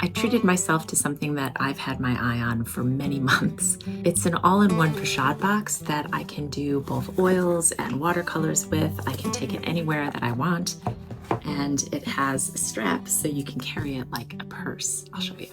I treated myself to something that I've had my eye on for many months. It's an all-in-one pochade box that I can do both oils and watercolors with. I can take it anywhere that I want, and it has straps so you can carry it like a purse. I'll show you.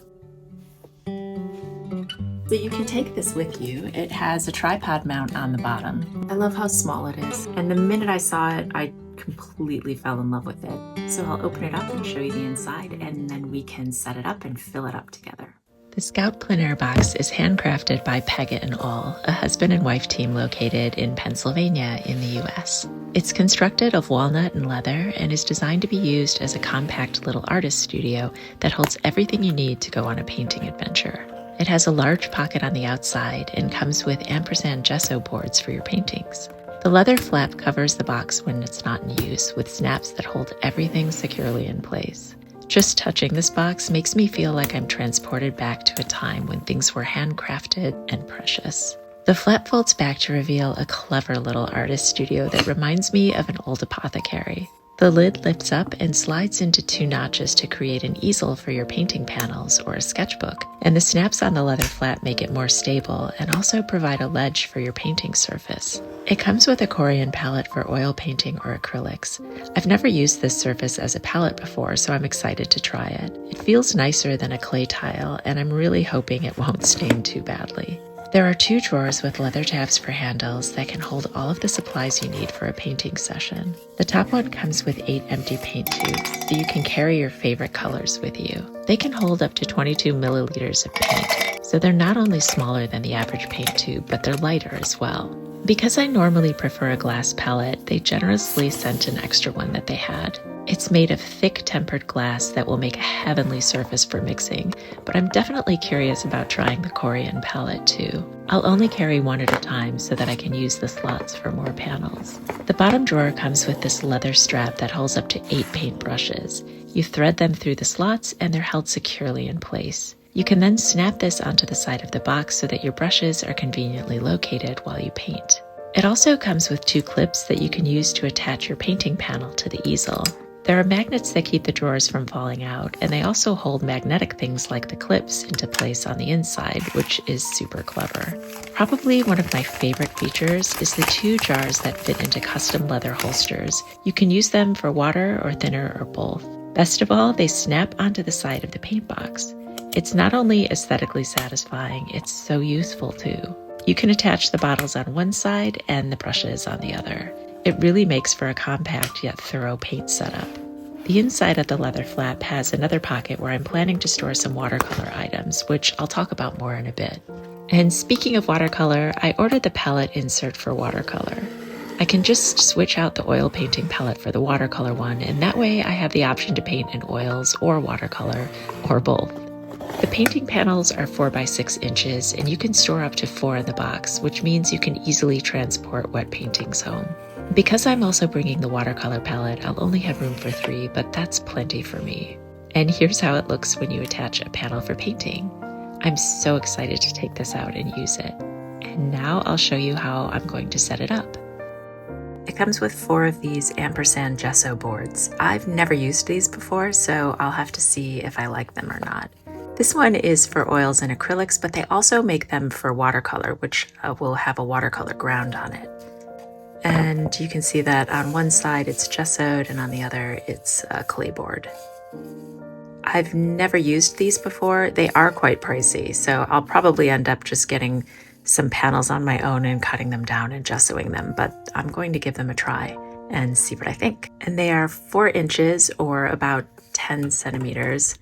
So you can take this with you. It has a tripod mount on the bottom. I love how small it is. And the minute I saw it, I completely fell in love with it. So I'll open it up and show you the inside, and then we can set it up and fill it up together. The Scout Plein Air box is handcrafted by Peggett and All, a husband and wife team located in Pennsylvania in the US. It's constructed of walnut and leather and is designed to be used as a compact little artist studio that holds everything you need to go on a painting adventure. It has a large pocket on the outside and comes with ampersand gesso boards for your paintings. The leather flap covers the box when it's not in use, with snaps that hold everything securely in place. Just touching this box makes me feel like I'm transported back to a time when things were handcrafted and precious. The flap folds back to reveal a clever little artist studio that reminds me of an old apothecary. The lid lifts up and slides into 2 notches to create an easel for your painting panels or a sketchbook, and the snaps on the leather flap make it more stable and also provide a ledge for your painting surface. It comes with a Corian palette for oil painting or acrylics. I've never used this surface as a palette before, so I'm excited to try it. It feels nicer than a clay tile, and I'm really hoping it won't stain too badly. There are 2 drawers with leather tabs for handles that can hold all of the supplies you need for a painting session. The top one comes with 8 empty paint tubes, so you can carry your favorite colors with you. They can hold up to 22 milliliters of paint, so they're not only smaller than the average paint tube, but they're lighter as well. Because I normally prefer a glass palette, they generously sent an extra one that they had. It's made of thick tempered glass that will make a heavenly surface for mixing, but I'm definitely curious about trying the Corian palette too. I'll only carry one at a time so that I can use the slots for more panels. The bottom drawer comes with this leather strap that holds up to 8 paintbrushes. You thread them through the slots and they're held securely in place. You can then snap this onto the side of the box so that your brushes are conveniently located while you paint. It also comes with 2 clips that you can use to attach your painting panel to the easel. There are magnets that keep the drawers from falling out, and they also hold magnetic things like the clips into place on the inside, which is super clever. Probably one of my favorite features is the 2 jars that fit into custom leather holsters. You can use them for water or thinner or both. Best of all, they snap onto the side of the paint box. It's not only aesthetically satisfying, it's so useful too. You can attach the bottles on one side and the brushes on the other. It really makes for a compact yet thorough paint setup. The inside of the leather flap has another pocket where I'm planning to store some watercolor items, which I'll talk about more in a bit. And speaking of watercolor, I ordered the palette insert for watercolor. I can just switch out the oil painting palette for the watercolor one, and that way I have the option to paint in oils or watercolor, or both. The painting panels are 4 by 6 inches, and you can store up to 4 in the box, which means you can easily transport wet paintings home. Because I'm also bringing the watercolor palette, I'll only have room for 3, but that's plenty for me. And here's how it looks when you attach a panel for painting. I'm so excited to take this out and use it. And now I'll show you how I'm going to set it up. It comes with 4 of these ampersand gesso boards. I've never used these before, so I'll have to see if I like them or not. This one is for oils and acrylics, but they also make them for watercolor, which will have a watercolor ground on it. And you can see that on one side it's gessoed and on the other it's a clay board. I've never used these before. They are quite pricey, so I'll probably end up just getting some panels on my own and cutting them down and gessoing them, but I'm going to give them a try and see what I think. And they are 4 inches or about 10 centimeters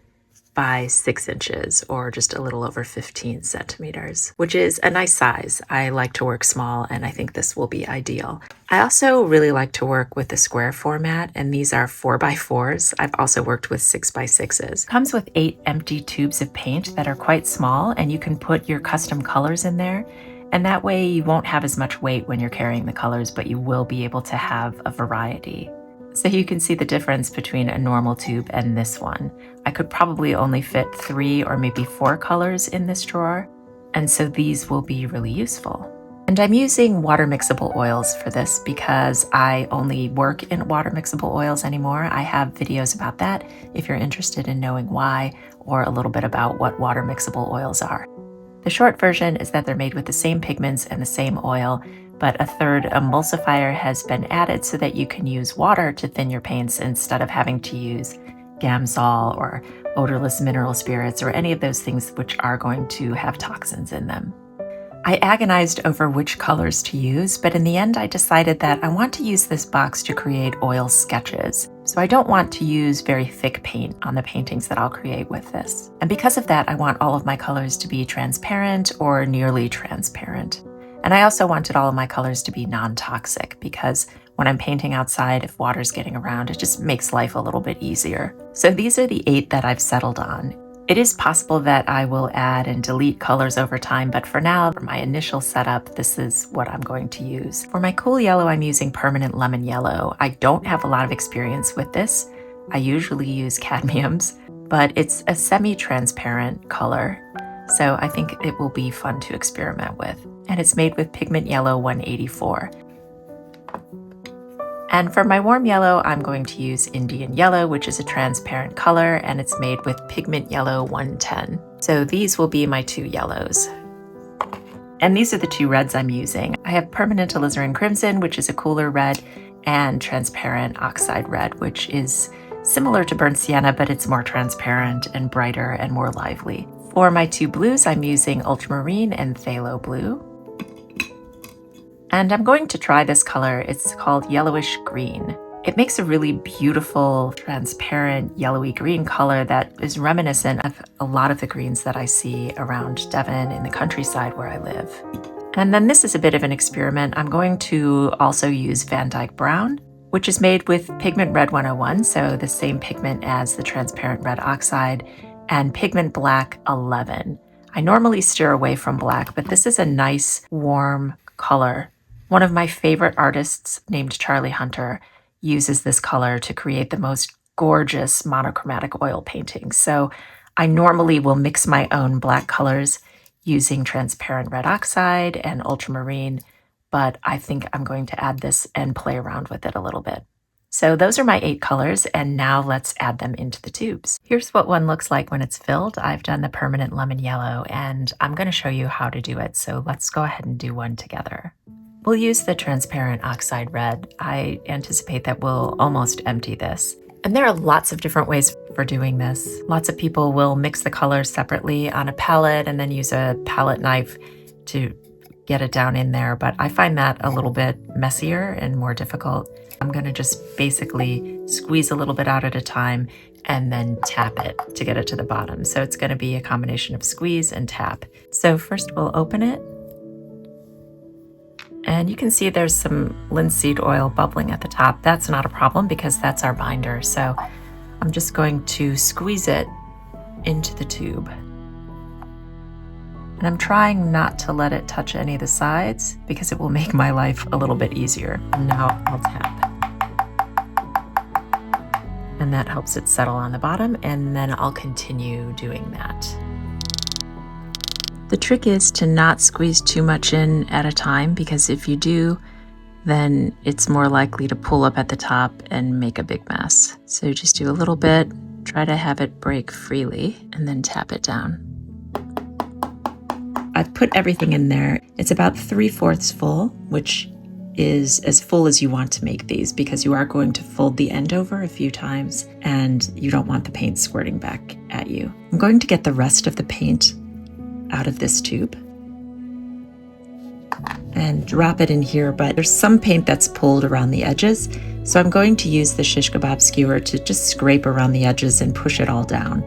by 6 inches or just a little over 15 centimeters, which is a nice size. I like to work small and I think this will be ideal. I also really like to work with the square format, and these are 4 by 4s. I've also worked with 6 by 6s. Comes with 8 empty tubes of paint that are quite small, and you can put your custom colors in there. And that way you won't have as much weight when you're carrying the colors, but you will be able to have a variety. So you can see the difference between a normal tube and this one. I could probably only fit 3 or maybe 4 colors in this drawer, and so these will be really useful. And I'm using water mixable oils for this because I only work in water mixable oils anymore. I have videos about that if you're interested in knowing why, or a little bit about what water mixable oils are. The short version is that they're made with the same pigments and the same oil, but a third emulsifier has been added so that you can use water to thin your paints instead of having to use Gamsol or odorless mineral spirits or any of those things which are going to have toxins in them. I agonized over which colors to use, but in the end I decided that I want to use this box to create oil sketches. So I don't want to use very thick paint on the paintings that I'll create with this. And because of that, I want all of my colors to be transparent or nearly transparent. And I also wanted all of my colors to be non-toxic because when I'm painting outside, if water's getting around, it just makes life a little bit easier. So these are the 8 that I've settled on. It is possible that I will add and delete colors over time, but for now, for my initial setup, this is what I'm going to use. For my cool yellow, I'm using permanent lemon yellow. I don't have a lot of experience with this. I usually use cadmiums, but it's a semi-transparent color, so I think it will be fun to experiment with. And it's made with Pigment Yellow 184. And for my warm yellow, I'm going to use Indian Yellow, which is a transparent color, and it's made with Pigment Yellow 110. So these will be my 2 yellows. And these are the 2 reds I'm using. I have Permanent Alizarin Crimson, which is a cooler red, and Transparent Oxide Red, which is similar to Burnt Sienna, but it's more transparent and brighter and more lively. For my 2 blues, I'm using Ultramarine and Phthalo Blue. And I'm going to try this color. It's called Yellowish Green. It makes a really beautiful, transparent, yellowy green color that is reminiscent of a lot of the greens that I see around Devon in the countryside where I live. And then this is a bit of an experiment. I'm going to also use Van Dyke Brown, which is made with Pigment Red 101, so the same pigment as the transparent red oxide, and Pigment Black 11. I normally steer away from black, but this is a nice, warm color. One of my favorite artists, named Charlie Hunter, uses this color to create the most gorgeous monochromatic oil paintings. So I normally will mix my own black colors using transparent red oxide and ultramarine, but I think I'm going to add this and play around with it a little bit. So those are my 8 colors, and now let's add them into the tubes. Here's what one looks like when it's filled. I've done the permanent lemon yellow, and I'm going to show you how to do it. So let's go ahead and do one together. We'll use the transparent oxide red. I anticipate that we'll almost empty this. And there are lots of different ways for doing this. Lots of people will mix the colors separately on a palette and then use a palette knife to get it down in there, but I find that a little bit messier and more difficult. I'm gonna just basically squeeze a little bit out at a time and then tap it to get it to the bottom. So it's gonna be a combination of squeeze and tap. So first we'll open it. And you can see there's some linseed oil bubbling at the top. That's not a problem because that's our binder. So I'm just going to squeeze it into the tube. And I'm trying not to let it touch any of the sides because it will make my life a little bit easier. And now I'll tap. And that helps it settle on the bottom, and then I'll continue doing that. The trick is to not squeeze too much in at a time, because if you do, then it's more likely to pull up at the top and make a big mess. So just do a little bit, try to have it break freely, and then tap it down. I've put everything in there. It's about 3/4 full, which is as full as you want to make these, because you are going to fold the end over a few times and you don't want the paint squirting back at you. I'm going to get the rest of the paint out of this tube and drop it in here, but there's some paint that's pulled around the edges, so I'm going to use the shish kebab skewer to just scrape around the edges and push it all down.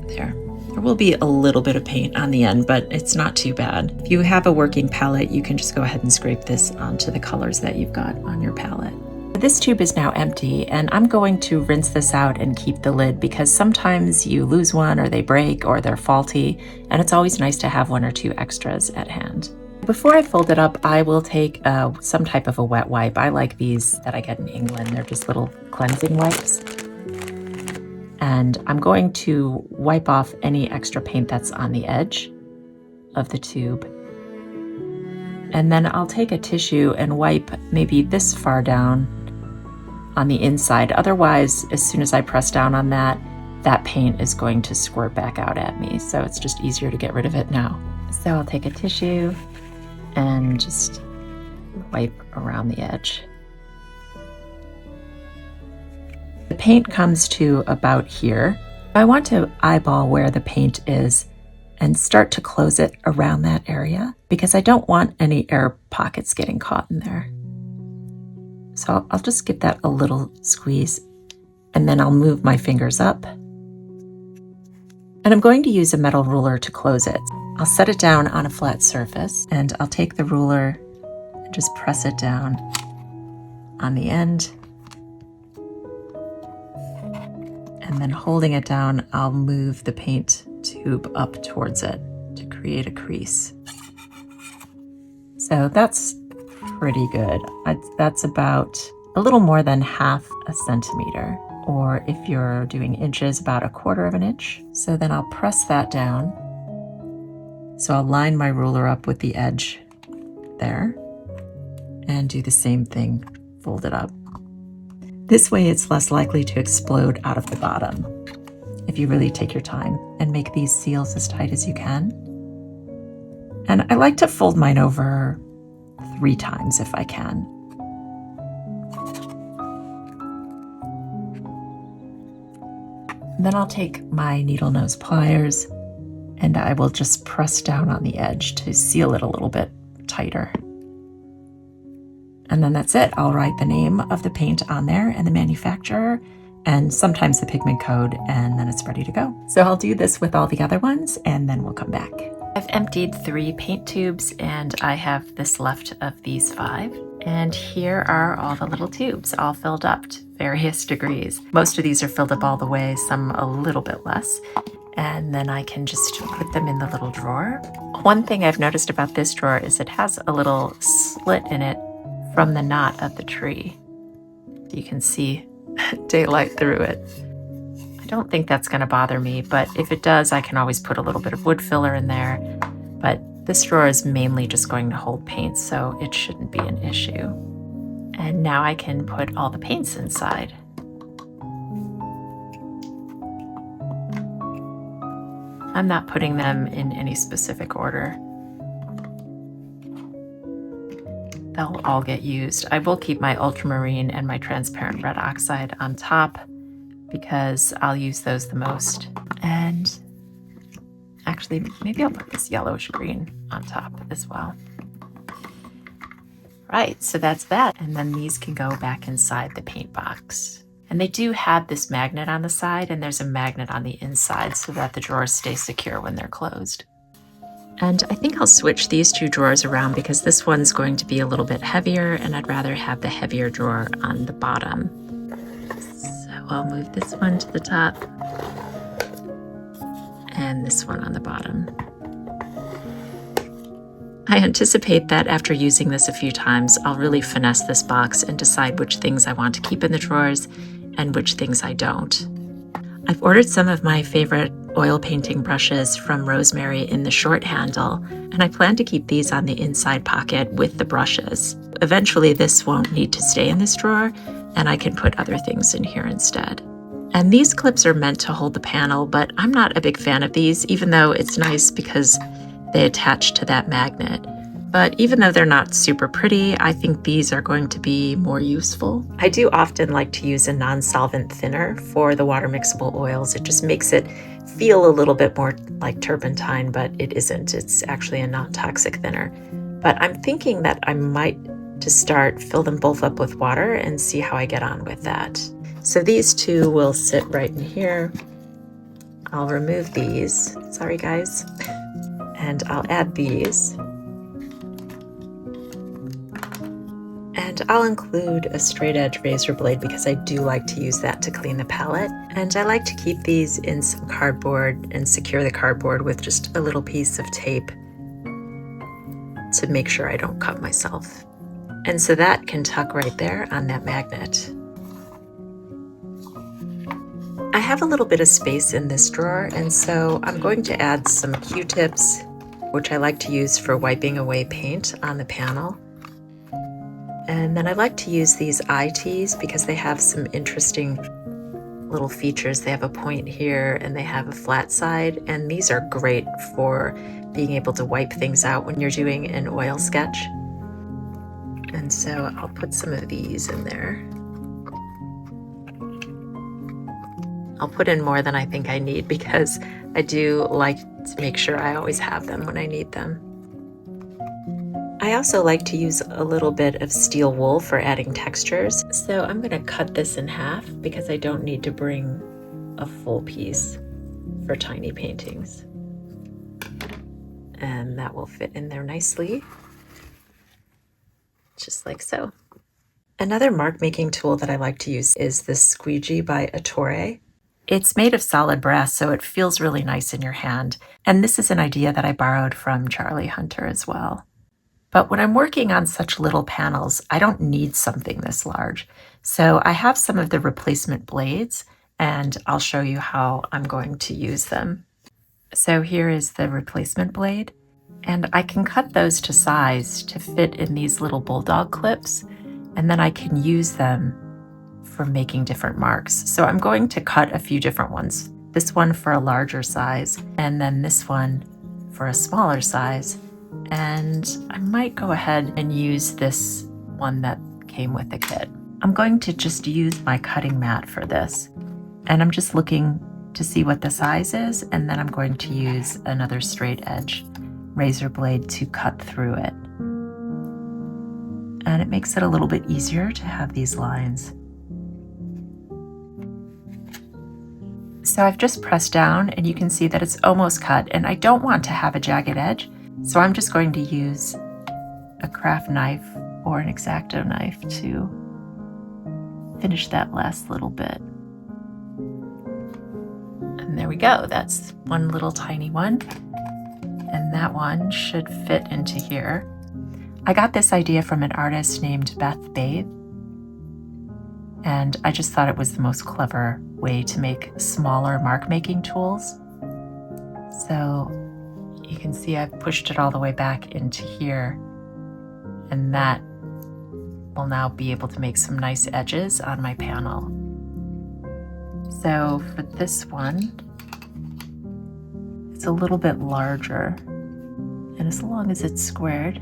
There. There will be a little bit of paint on the end, but it's not too bad. If you have a working palette, you can just go ahead and scrape this onto the colors that you've got on your palette. This tube is now empty, and I'm going to rinse this out and keep the lid, because sometimes you lose one or they break or they're faulty, and it's always nice to have 1 or 2 extras at hand. Before I fold it up, I will take some type of a wet wipe. I like these that I get in England. They're just little cleansing wipes. And I'm going to wipe off any extra paint that's on the edge of the tube. And then I'll take a tissue and wipe maybe this far down on the inside. Otherwise, as soon as I press down on that, that paint is going to squirt back out at me. So it's just easier to get rid of it now. So I'll take a tissue and just wipe around the edge. The paint comes to about here. I want to eyeball where the paint is and start to close it around that area because I don't want any air pockets getting caught in there. So I'll just give that a little squeeze and then I'll move my fingers up. And I'm going to use a metal ruler to close it. I'll set it down on a flat surface and I'll take the ruler and just press it down on the end. And then holding it down, I'll move the paint tube up towards it to create a crease. So that's pretty good. That's about a little more than half a centimeter, or if you're doing inches, about 1/4 of an inch. So then I'll press that down. So I'll line my ruler up with the edge there and do the same thing, fold it up. This way it's less likely to explode out of the bottom if you really take your time and make these seals as tight as you can. And I like to fold mine over 3 times if I can. And then I'll take my needle nose pliers and I will just press down on the edge to seal it a little bit tighter. And then that's it. I'll write the name of the paint on there and the manufacturer and sometimes the pigment code, and then it's ready to go. So I'll do this with all the other ones and then we'll come back. I've emptied 3 paint tubes and I have this left of these 5. And here are all the little tubes all filled up to various degrees. Most of these are filled up all the way, some a little bit less. And then I can just put them in the little drawer. One thing I've noticed about this drawer is it has a little slit in it from the knot of the tree. You can see daylight through it. I don't think that's going to bother me, but if it does, I can always put a little bit of wood filler in there. But this drawer is mainly just going to hold paint, so it shouldn't be an issue. And now I can put all the paints inside. I'm not putting them in any specific order. They'll all get used. I will keep my ultramarine and my transparent red oxide on top because I'll use those the most. And actually, maybe I'll put this yellowish green on top as well. Right, so that's that. And then these can go back inside the paint box. And they do have this magnet on the side, and there's a magnet on the inside so that the drawers stay secure when they're closed. And I think I'll switch these 2 drawers around because this one's going to be a little bit heavier and I'd rather have the heavier drawer on the bottom. So I'll move this one to the top and this one on the bottom. I anticipate that after using this a few times, I'll really finesse this box and decide which things I want to keep in the drawers and which things I don't. I've ordered some of my favorite oil painting brushes from Rosemary in the short handle, and I plan to keep these on the inside pocket with the brushes. Eventually this won't need to stay in this drawer, and I can put other things in here instead. And these clips are meant to hold the panel, but I'm not a big fan of these, even though it's nice because they attach to that magnet. But even though they're not super pretty, I think these are going to be more useful. I do often like to use a non-solvent thinner for the water mixable oils. It just makes it feel a little bit more like turpentine, but it isn't. It's actually a non-toxic thinner. But I'm thinking that I might, to start, fill them both up with water and see how I get on with that. So these 2 will sit right in here. I'll remove these. Sorry, guys. And I'll add these. And I'll include a straight edge razor blade because I do like to use that to clean the palette. And I like to keep these in some cardboard and secure the cardboard with just a little piece of tape to make sure I don't cut myself. And so that can tuck right there on that magnet. I have a little bit of space in this drawer, and so I'm going to add some Q-tips which I like to use for wiping away paint on the panel. And then I like to use these eye tees because they have some interesting little features. They have a point here and they have a flat side, and these are great for being able to wipe things out when you're doing an oil sketch. And so I'll put some of these in there. I'll put in more than I think I need because I do like to make sure I always have them when I need them. I also like to use a little bit of steel wool for adding textures. So I'm going to cut this in half because I don't need to bring a full piece for tiny paintings. And that will fit in there nicely, just like so. Another mark making tool that I like to use is this squeegee by Attore. It's made of solid brass, so it feels really nice in your hand. And this is an idea that I borrowed from Charlie Hunter as well. But when I'm working on such little panels, I don't need something this large. So I have some of the replacement blades, and I'll show you how I'm going to use them. So here is the replacement blade, and I can cut those to size to fit in these little bulldog clips, and then I can use them for making different marks. So I'm going to cut a few different ones. This one for a larger size, and then this one for a smaller size. And I might go ahead and use this one that came with the kit. I'm going to just use my cutting mat for this. And I'm just looking to see what the size is, and then I'm going to use another straight edge razor blade to cut through it. And it makes it a little bit easier to have these lines. So I've just pressed down and you can see that it's almost cut, and I don't want to have a jagged edge. So I'm just going to use a craft knife or an X-Acto knife to finish that last little bit. And there we go. That's one little tiny one. And that one should fit into here. I got this idea from an artist named Beth Bathe. And I just thought it was the most clever way to make smaller mark making tools. So you can see I've pushed it all the way back into here, and that will now be able to make some nice edges on my panel. So for this one, it's a little bit larger, and as long as it's squared,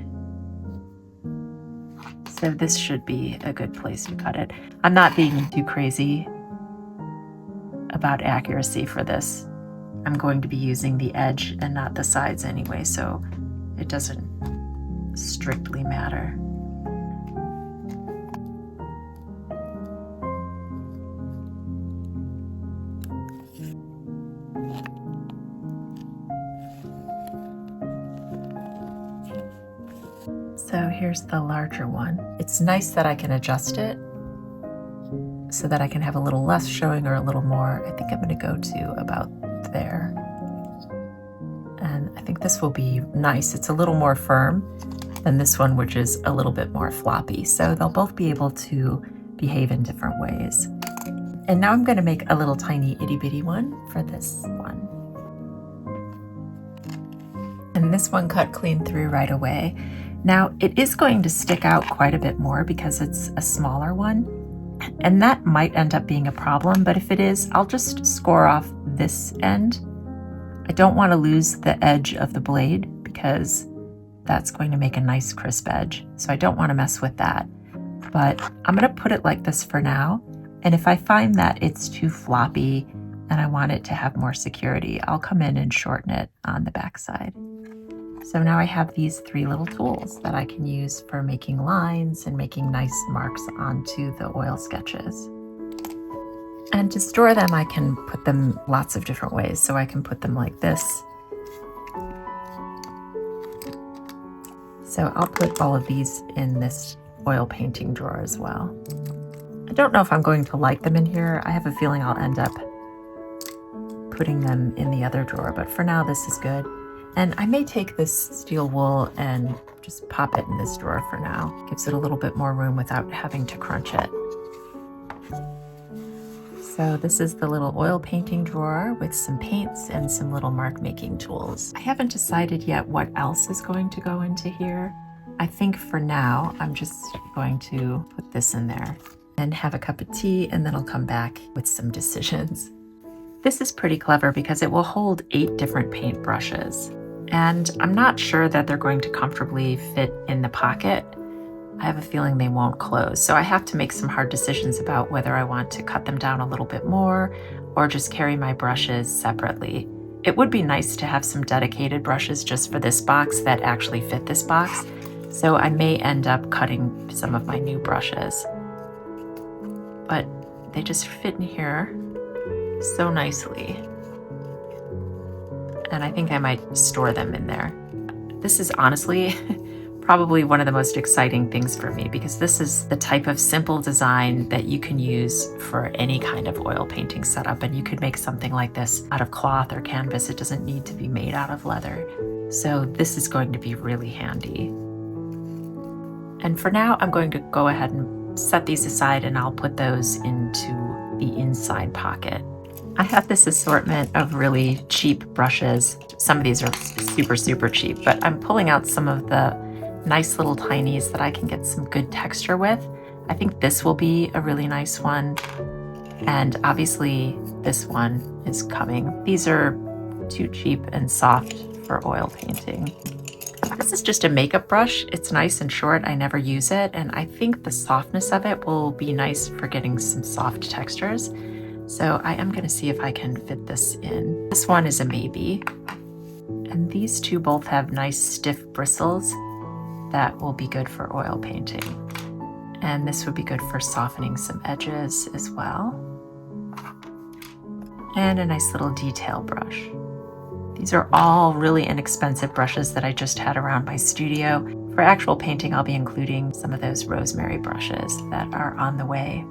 so this should be a good place to cut it. I'm not being too crazy about accuracy for this. I'm going to be using the edge and not the sides anyway, so it doesn't strictly matter. So here's the larger one. It's nice that I can adjust it so that I can have a little less showing or a little more. I think I'm going to go to about there. And I think this will be nice. It's a little more firm than this one, which is a little bit more floppy. So they'll both be able to behave in different ways. And now I'm going to make a little tiny itty bitty one for this one. And this one cut clean through right away. Now it is going to stick out quite a bit more because it's a smaller one, and that might end up being a problem, but if it is, I'll just score off this end. I don't want to lose the edge of the blade because that's going to make a nice crisp edge, so I don't want to mess with that. But I'm going to put it like this for now, and if I find that it's too floppy and I want it to have more security, I'll come in and shorten it on the back side. So now I have these three little tools that I can use for making lines and making nice marks onto the oil sketches. And to store them, I can put them lots of different ways. So I can put them like this. So I'll put all of these in this oil painting drawer as well. I don't know if I'm going to like them in here. I have a feeling I'll end up putting them in the other drawer, but for now this is good. And I may take this steel wool and just pop it in this drawer for now. Gives it a little bit more room without having to crunch it. So this is the little oil painting drawer with some paints and some little mark making tools. I haven't decided yet what else is going to go into here. I think for now, I'm just going to put this in there and have a cup of tea, and then I'll come back with some decisions. This is pretty clever because it will hold 8 different paint brushes. And I'm not sure that they're going to comfortably fit in the pocket. I have a feeling they won't close. So I have to make some hard decisions about whether I want to cut them down a little bit more or just carry my brushes separately. It would be nice to have some dedicated brushes just for this box that actually fit this box. So I may end up cutting some of my new brushes. But they just fit in here so nicely. And I think I might store them in there. This is honestly probably one of the most exciting things for me because this is the type of simple design that you can use for any kind of oil painting setup. And you could make something like this out of cloth or canvas. It doesn't need to be made out of leather. So this is going to be really handy. And for now, I'm going to go ahead and set these aside and I'll put those into the inside pocket. I have this assortment of really cheap brushes. Some of these are super, super cheap, but I'm pulling out some of the nice little tinies that I can get some good texture with. I think this will be a really nice one. And obviously this one is coming. These are too cheap and soft for oil painting. This is just a makeup brush. It's nice and short. I never use it. And I think the softness of it will be nice for getting some soft textures. So I am going to see if I can fit this in. This one is a maybe. And these two both have nice stiff bristles that will be good for oil painting. And this would be good for softening some edges as well. And a nice little detail brush. These are all really inexpensive brushes that I just had around my studio. For actual painting, I'll be including some of those rosemary brushes that are on the way.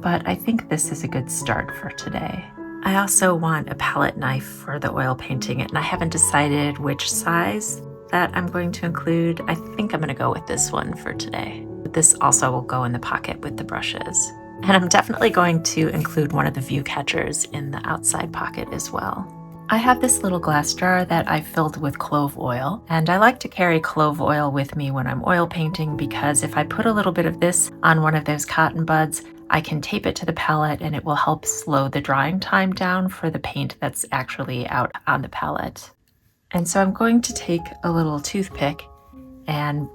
But I think this is a good start for today. I also want a palette knife for the oil painting, and I haven't decided which size that I'm going to include. I think I'm going to go with this one for today. But this also will go in the pocket with the brushes. And I'm definitely going to include one of the view catchers in the outside pocket as well. I have this little glass jar that I filled with clove oil, and I like to carry clove oil with me when I'm oil painting because if I put a little bit of this on one of those cotton buds, I can tape it to the palette and it will help slow the drying time down for the paint that's actually out on the palette. And so I'm going to take a little toothpick and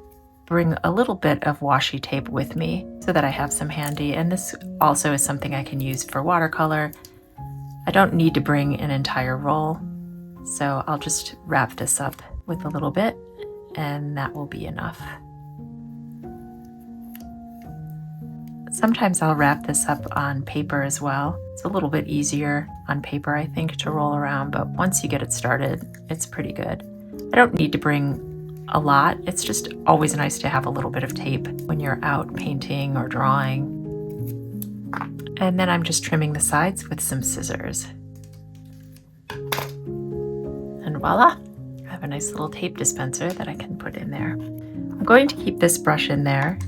bring a little bit of washi tape with me so that I have some handy. And this also is something I can use for watercolor. I don't need to bring an entire roll, so I'll just wrap this up with a little bit and that will be enough. Sometimes I'll wrap this up on paper as well. It's a little bit easier on paper, I think, to roll around, but once you get it started, it's pretty good. I don't need to bring a lot. It's just always nice to have a little bit of tape when you're out painting or drawing. And then I'm just trimming the sides with some scissors. And voila, I have a nice little tape dispenser that I can put in there. I'm going to keep this brush in there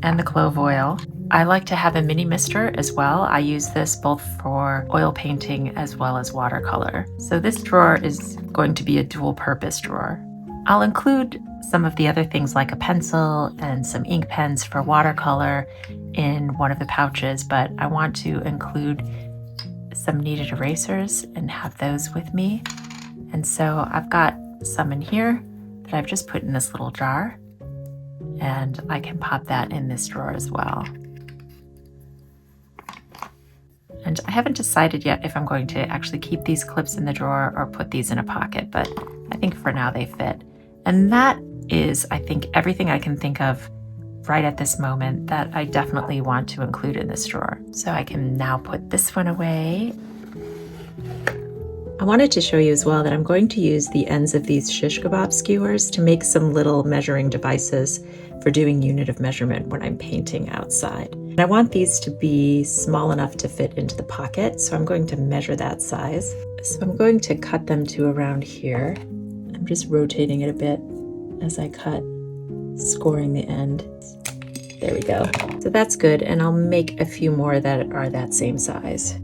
and the clove oil. I like to have a mini mister as well. I use this both for oil painting as well as watercolor. So this drawer is going to be a dual purpose drawer. I'll include some of the other things like a pencil and some ink pens for watercolor in one of the pouches, but I want to include some kneaded erasers and have those with me. And so I've got some in here that I've just put in this little jar, and I can pop that in this drawer as well. And I haven't decided yet if I'm going to actually keep these clips in the drawer or put these in a pocket, but I think for now they fit. And that is, I think, everything I can think of right at this moment that I definitely want to include in this drawer. So I can now put this one away. I wanted to show you as well that I'm going to use the ends of these shish kebab skewers to make some little measuring devices for doing unit of measurement when I'm painting outside. And I want these to be small enough to fit into the pocket, so I'm going to measure that size. So I'm going to cut them to around here. I'm just rotating it a bit as I cut, scoring the end. There we go. So that's good, and I'll make a few more that are that same size.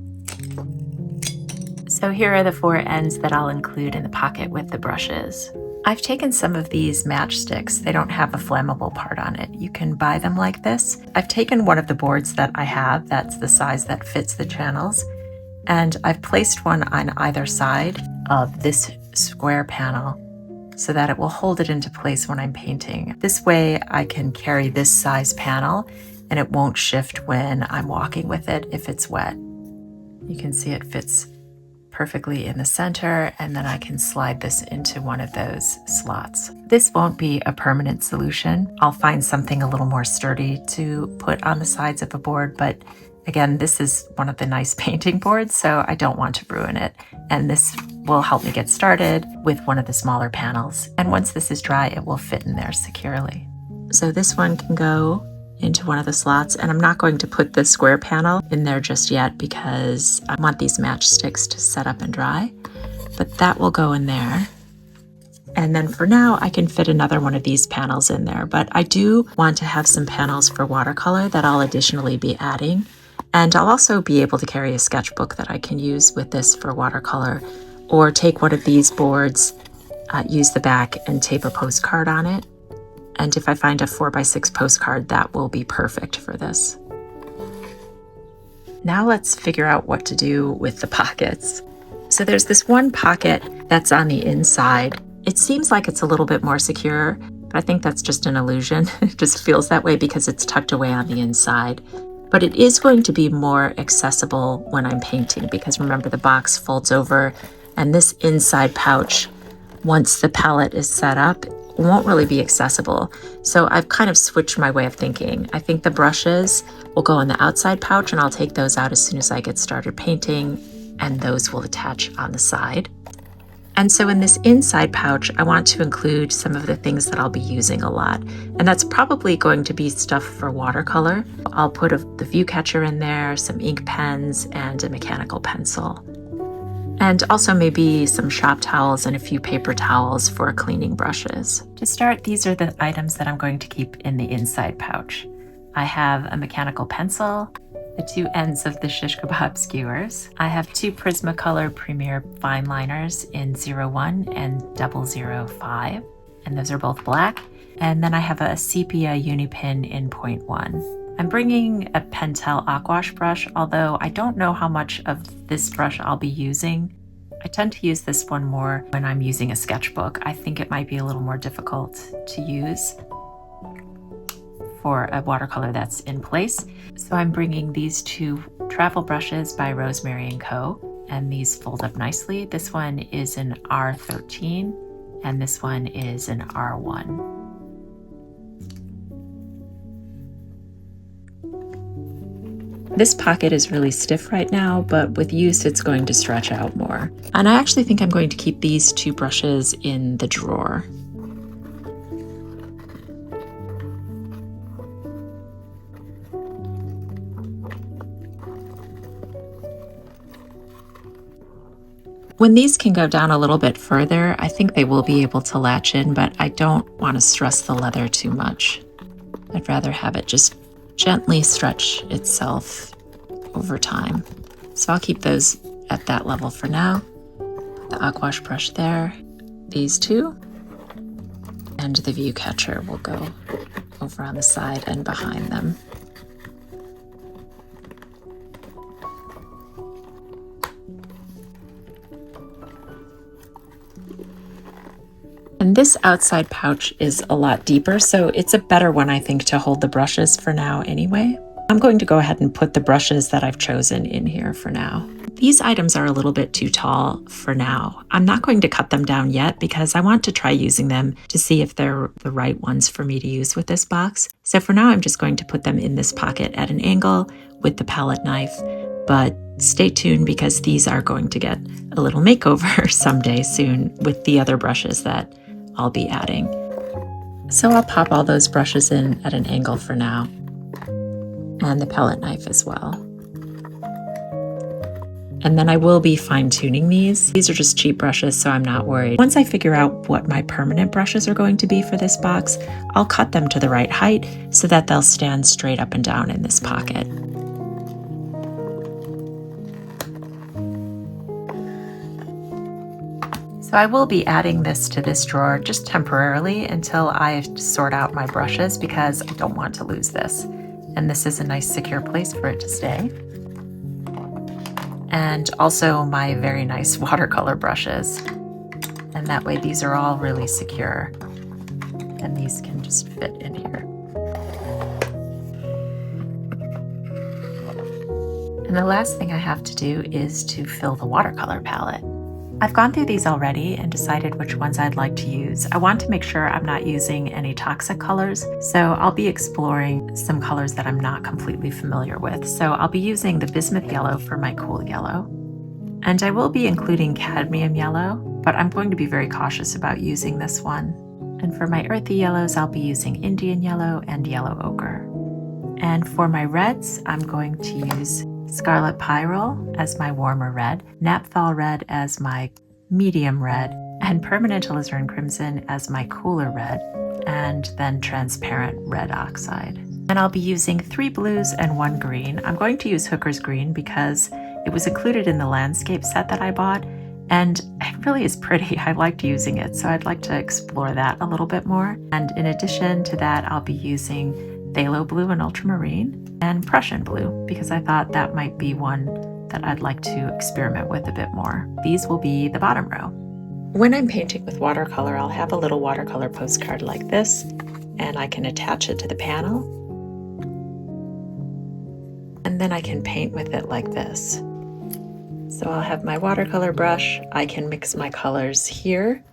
So here are the 4 ends that I'll include in the pocket with the brushes. I've taken some of these matchsticks. They don't have a flammable part on it. You can buy them like this. I've taken one of the boards that I have, that's the size that fits the channels, and I've placed one on either side of this square panel so that it will hold it into place when I'm painting. This way I can carry this size panel and it won't shift when I'm walking with it if it's wet. You can see it fits perfectly in the center, and then I can slide this into one of those slots. This won't be a permanent solution. I'll find something a little more sturdy to put on the sides of a board, but again, this is one of the nice painting boards, so I don't want to ruin it. And this will help me get started with one of the smaller panels. And once this is dry, it will fit in there securely. So this one can go into one of the slots, and I'm not going to put the square panel in there just yet because I want these matchsticks to set up and dry, but that will go in there. And then for now, I can fit another one of these panels in there, but I do want to have some panels for watercolor that I'll additionally be adding. And I'll also be able to carry a sketchbook that I can use with this for watercolor, or take one of these boards, use the back and tape a postcard on it. And if I find a 4x6 postcard, that will be perfect for this. Now let's figure out what to do with the pockets. So there's this one pocket that's on the inside. It seems like it's a little bit more secure, but I think that's just an illusion. It just feels that way because it's tucked away on the inside. But it is going to be more accessible when I'm painting because remember, the box folds over, and this inside pouch, once the palette is set up, won't really be accessible. So I've kind of switched my way of thinking. I think the brushes will go in the outside pouch, and I'll take those out as soon as I get started painting, and those will attach on the side. And so in this inside pouch, I want to include some of the things that I'll be using a lot. And that's probably going to be stuff for watercolor. I'll put the view catcher in there, some ink pens, and a mechanical pencil. And also maybe some shop towels and a few paper towels for cleaning brushes. To start, these are the items that I'm going to keep in the inside pouch. I have a mechanical pencil, the 2 ends of the shish kebab skewers. I have 2 Prismacolor Premier fine liners in 01 and 005, and those are both black. And then I have a sepia Unipin in 0.1. I'm bringing a Pentel Aquash brush, although I don't know how much of this brush I'll be using. I tend to use this one more when I'm using a sketchbook. I think it might be a little more difficult to use for a watercolor that's in place. So I'm bringing these 2 travel brushes by Rosemary & Co. And these fold up nicely. This one is an R13 and this one is an R1. This pocket is really stiff right now, but with use it's going to stretch out more. And I actually think I'm going to keep these 2 brushes in the drawer. When these can go down a little bit further, I think they will be able to latch in, but I don't want to stress the leather too much. I'd rather have it just gently stretch itself over time. So I'll keep those at that level for now. The Aquash brush there, these 2, and the view catcher will go over on the side and behind them. And this outside pouch is a lot deeper, so it's a better one, I think, to hold the brushes for now anyway. I'm going to go ahead and put the brushes that I've chosen in here for now. These items are a little bit too tall for now. I'm not going to cut them down yet because I want to try using them to see if they're the right ones for me to use with this box. So for now, I'm just going to put them in this pocket at an angle with the palette knife, but stay tuned because these are going to get a little makeover someday soon with the other brushes that I'll be adding. So I'll pop all those brushes in at an angle for now, and the palette knife as well. And then I will be fine-tuning these. These are just cheap brushes, so I'm not worried. Once I figure out what my permanent brushes are going to be for this box, I'll cut them to the right height so that they'll stand straight up and down in this pocket. So I will be adding this to this drawer just temporarily until I sort out my brushes because I don't want to lose this. And this is a nice secure place for it to stay. And also my very nice watercolor brushes. And that way these are all really secure. And these can just fit in here. And the last thing I have to do is to fill the watercolor palette. I've gone through these already and decided which ones I'd like to use. I want to make sure I'm not using any toxic colors, so I'll be exploring some colors that I'm not completely familiar with. So I'll be using the bismuth yellow for my cool yellow. And I will be including cadmium yellow, but I'm going to be very cautious about using this one. And for my earthy yellows, I'll be using Indian yellow and yellow ochre. And for my reds, I'm going to use Scarlet Pyrrole as my warmer red, Naphthol red as my medium red, and Permanent Alizarin Crimson as my cooler red, and then transparent red oxide. And I'll be using 3 blues and 1 green. I'm going to use Hooker's Green because it was included in the landscape set that I bought, and it really is pretty. I liked using it, so I'd like to explore that a little bit more. And in addition to that, I'll be using Phthalo Blue and Ultramarine and Prussian Blue because I thought that might be one that I'd like to experiment with a bit more. These will be the bottom row. When I'm painting with watercolor, I'll have a little watercolor postcard like this, and I can attach it to the panel. And then I can paint with it like this. So I'll have my watercolor brush, I can mix my colors here,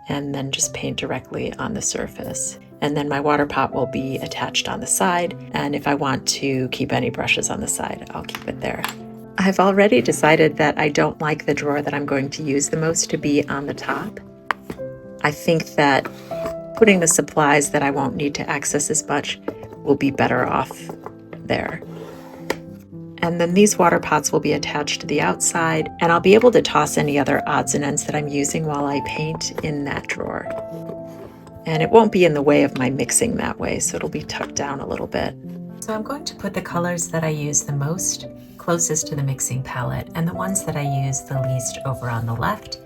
and then just paint directly on the surface. And then my water pot will be attached on the side, and if I want to keep any brushes on the side, I'll keep it there. I've already decided that I don't like the drawer that I'm going to use the most to be on the top. I think that putting the supplies that I won't need to access as much will be better off there. And then these water pots will be attached to the outside, and I'll be able to toss any other odds and ends that I'm using while I paint in that drawer. And it won't be in the way of my mixing that way, so it'll be tucked down a little bit. So I'm going to put the colors that I use the most closest to the mixing palette, and the ones that I use the least over on the left.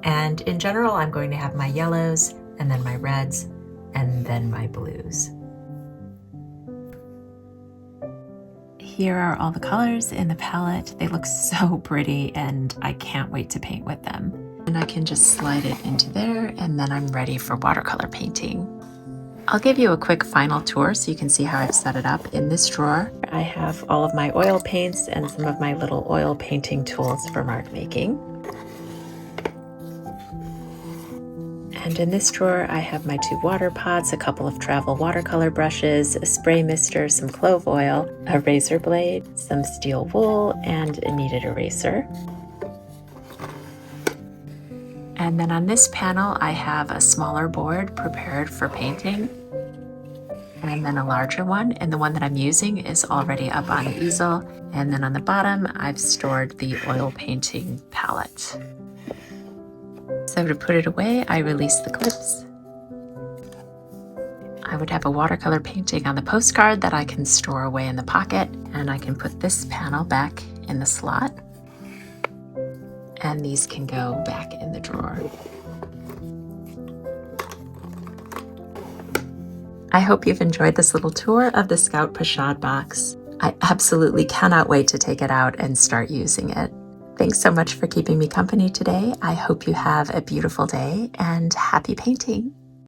And in general, I'm going to have my yellows, and then my reds, and then my blues. Here are all the colors in the palette. They look so pretty, and I can't wait to paint with them. And I can just slide it into there, and then I'm ready for watercolor painting. I'll give you a quick final tour so you can see how I've set it up. In this drawer, I have all of my oil paints and some of my little oil painting tools for mark making. And in this drawer, I have my 2 water pots, a couple of travel watercolor brushes, a spray mister, some clove oil, a razor blade, some steel wool, and a kneaded eraser. And then on this panel, I have a smaller board prepared for painting, and then a larger one. And the one that I'm using is already up on the easel. And then on the bottom, I've stored the oil painting palette. So to put it away, I release the clips. I would have a watercolor painting on the postcard that I can store away in the pocket, and I can put this panel back in the slot. And these can go back in the drawer. I hope you've enjoyed this little tour of the Scout Pochade box. I absolutely cannot wait to take it out and start using it. Thanks so much for keeping me company today. I hope you have a beautiful day and happy painting.